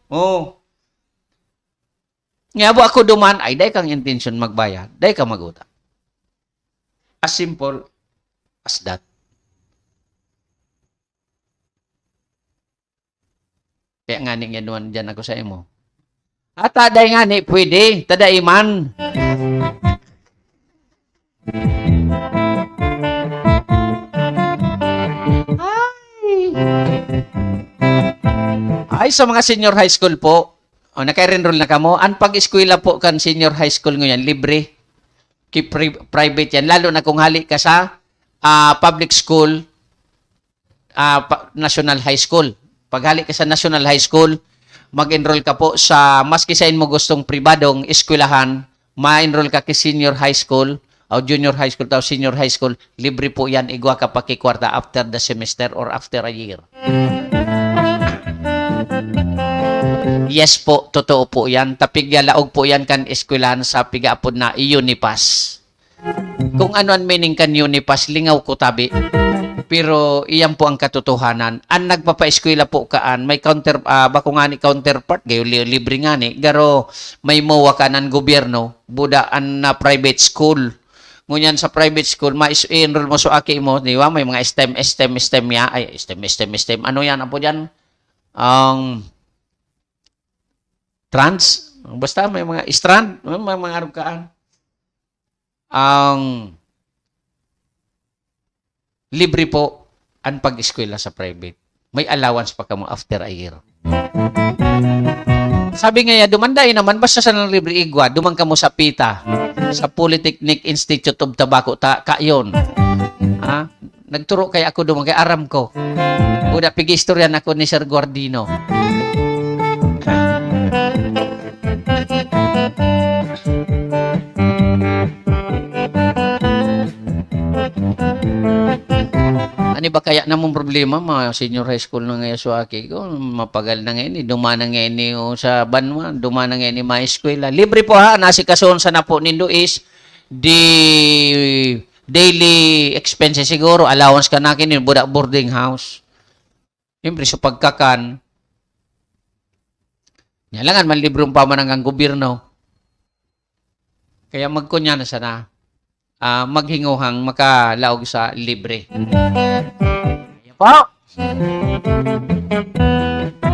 Nga po ako duman, ay day kang intention magbayad, day ka magutang. As simple as that. Kaya nga ni nga doon dyan ako sa imo. At taday nga ni, pwede. Taday man. Ay, sa mga senior high school po, naka-enroll na kamo, ang pag-eskwela po kan senior high school ngayon, libre. Private yan. Lalo na kung hali ka sa public school, national high school. Pag hali ka sa national high school, mag-enroll ka po sa, maski sa mo gustong pribadong eskwelahan, ma-enroll ka kay senior high school, o junior high school, o senior high school, libre po yan, igwa ka pa kikwarta after the semester or after a year. Yes po, totoo po yan. Tapigya laog po yan kan eskwelahan sa pigaapod na Unipas. Kung ano ang meaning kan Unipas, lingaw ko tabi. Pero iyan po ang katotohanan. Ang nagpapa-eskwela po kaan, may bako nga ni counterpart, gayo libre nga ni, garo may mawa ka ng gobyerno, budaan na private school. Ngunyan sa private school, ma-enroll mo so aki mo, di ba? May mga STEM ya. Ay, STEM. Ano yan po dyan? Trans. Basta may mga strand. May mga arugkaan. Libre po ang pag-eskwela sa private. May allowance pa kamo after a year. Sabi nga dumanday naman, basta sa nang libre igwa, dumang kamo sa PITA, sa Polytechnic Institute of Tobacco, kayon. Nagturo kay ako dumang, kay aram ko. Uda, pig-istoryan ako ni Sir Guardino. Ano ba kaya namang problema, mga senior high school na ngayon sa aki ko, mapagal na ngayon, dumana ngayon sa banwa, dumana ngayon mga eskwela. Libre po ha, nasikason sa na po nindo is the daily expenses siguro, allowance ka na kinin, budak boarding house. Siyempre, sa pagkakan, yalangan man librong pamanang ang gobyerno. Kaya magkunya na sana. Maghinguhang makalaog sa libre. Ayan po.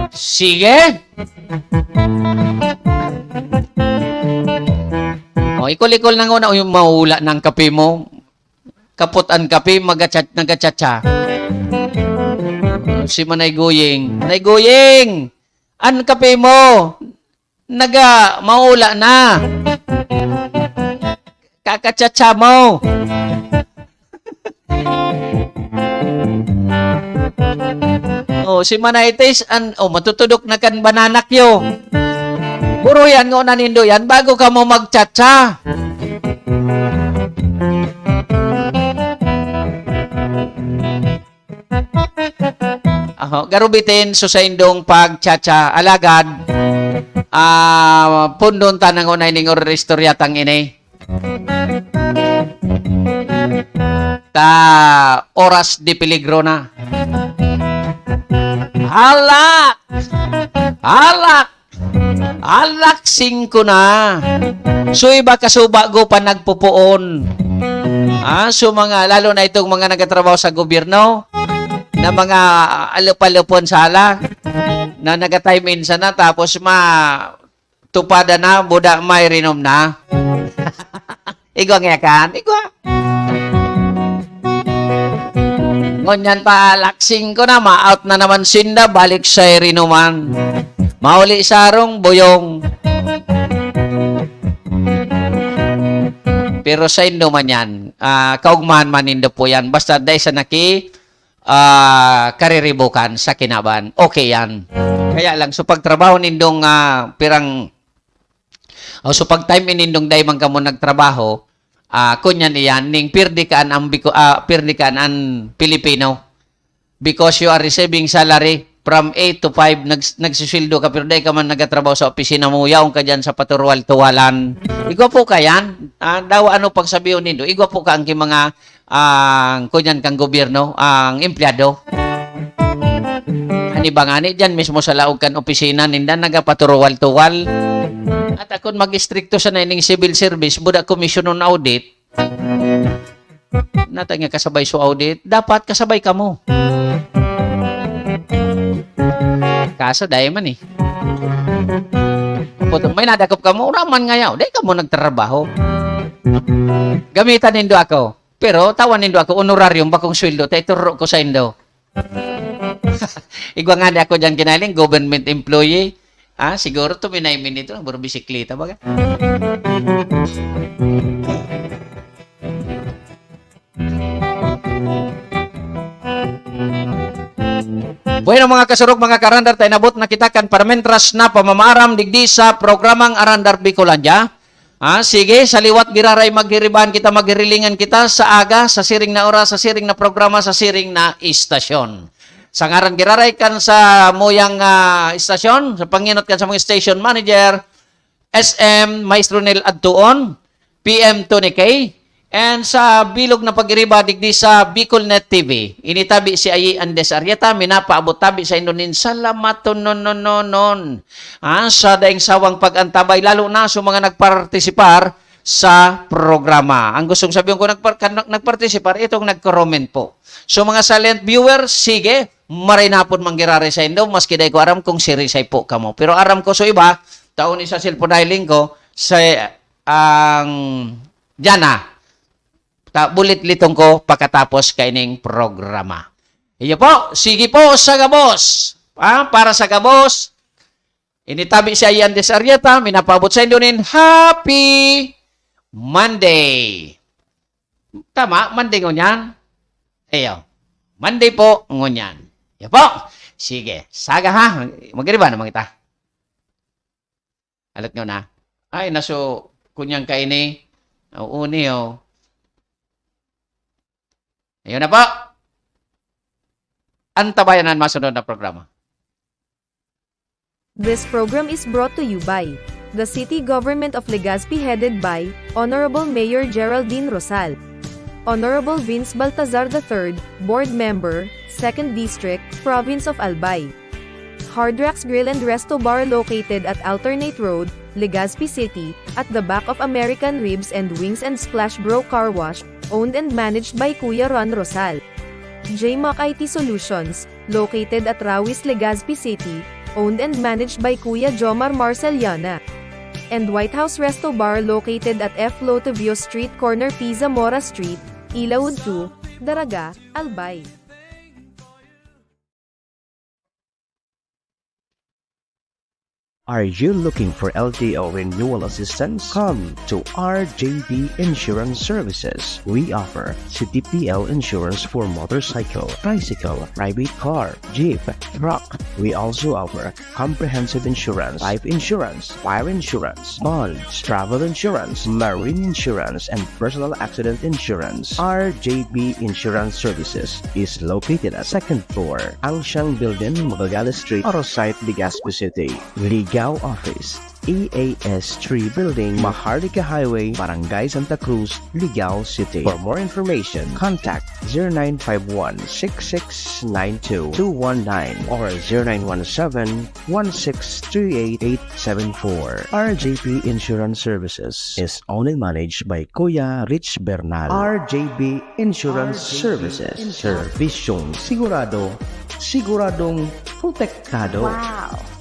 Sige. Ikol-ikol na nga yung mahula ng kape mo. Kapot ang kape, nagachatcha. Si Manay Goyeng. Manay Goyeng! Ang kape mo? Mahula na. Kakachatcha mo. Si Manaitis, matutudok na kan bananak yo. Puro yan nga nanindo yan bago ka mo magchatcha. Garubitin so sa indong pagchatcha alagad. Pundon tanang unay ning orestoryatang ini. Oras di peligro na. Alak 5 na. So iba kasuba go pa nagpupuon. So mga lalo na itong mga nagatrabaho sa gobyerno na mga alupalupon sala na naga-time in sana tapos tupada na buda may rinom na. Igwa nga kan? Igwa. Ngunyan pa, laksing ko na, ma-out na naman sinda, balik sa rinuman. Mauli sarong, boyong. Pero sa indo man yan, kaugmahan man indo po yan. Basta dahil sa kariribukan sa kinaban, okay yan. Kaya lang, so pagtrabaho nindong so pag time inindong day man kamo nagtrabaho, kunyan iyan, ning pirdikaan ang Pilipino. Because you are receiving salary from 8 to 5, nagsisildo ka, pero day ka man nagatrabaho sa opisina mo, yaong ka dyan sa paturual-tuwalan. Igwa po ka yan. Daw ano pang sabihin nindo, igwa po ka ang mga kunyan kang gobyerno, ang empleyado. Ani ba nga ni, dyan mismo sa laog kan opisina, ninda nagapaturual-tuwal. At akong mag-istrikto sa naining civil service, buda commission on audit, natang nga kasabay so audit, dapat kasabay ka mo. kaso dahil man eh. May nadakop ka mo, raman ngayaw. Dahil ka mo nagtrabaho. Gamitan nindo ako. Pero tawan nindo ako, honorarium bakong sweldo. Tayo turo ko sa indo. Igwa nga ako dyan kinaling, government employee. Siguro tuminay minito, buro bisikleta baga. Bueno mga kasurok, mga karandar, tayo nabot nakitakan para mentras na pamamaram digdi sa programang Arandar Bicolandia. Sige, sa liwat giraray maghiribahan kita, maghirilingan kita sa aga, sa siring na oras, sa siring na programa, sa siring na istasyon. Sa ngaran giraray kan sa moyang istasyon, sa panginot kan sa mga station manager, SM Maestro Nel Adtuon, PM Tony K, and sa bilog na pag-iriba digdi sa Bicolnet TV. Initabi si Ayi Andes Arieta, minapaabot tabi sa Indonin. Salamaton non. Sa daing sawang pag-antabay, lalo na sa mga nagpartisipar sa programa. Ang gustong sabihin ko, nagpartisipar, itong nag-comment po. So mga silent viewer, sige, marinapon manggirari sa Indo, maski day ko aram kung sirisay po kamo. Pero aram ko so iba, taon isa cellphone dialing ko, sa ang Jana. Bulit litong ko pagkatapos kaining programa. Iyo po, sige po sa gabos. Para sa gabos, initabi si Ayan Des Arieta, minapabot sa Indonin, Happy Monday. Tama, Monday ngunyan. Iyo, Monday po ngunyan. Iyo po, sige, saga ha. Magriba naman kita. Alat nyo na. Ay, naso, kunyang kaini. Uni o. Ayun na po. Antabayanan masunod na programa. This program is brought to you by the City Government of Legazpi headed by Honorable Mayor Geraldine Rosal, Honorable Vince Baltazar III, Board Member, 2nd District, Province of Albay. Hard Rocks Grill and Resto Bar located at Alternate Road, Legazpi City, at the back of American Ribs and Wings and Splash Bro Car Wash, owned and managed by Kuya Ron Rosal. JMAC IT Solutions, located at Rawis, Legazpi City, owned and managed by Kuya Jomar Marceliana. And White House Resto Bar located at F. Lotavio Street Corner Pisa Mora Street, Ilaud 2, Daraga, Albay. Are you looking for LTO renewal assistance? Come to RJB Insurance Services. We offer CTPL insurance for motorcycle, tricycle, private car, jeep, truck. We also offer comprehensive insurance, life insurance, fire insurance, bonds, travel insurance, marine insurance, and personal accident insurance. RJB Insurance Services is located at 2nd floor, Angshang Building, Magallanes Street, Orosite, Legazpi City. Ligao Office, EAS 3 Building, Maharlika Highway, Barangay Santa Cruz, Ligao City. For more information, contact 0951-6692-219 or 0917-1638874. RJP Insurance Services is owned and managed by Kuya Rich Bernal. RJB Insurance Services. Servisyong siguradong protektado. Wow.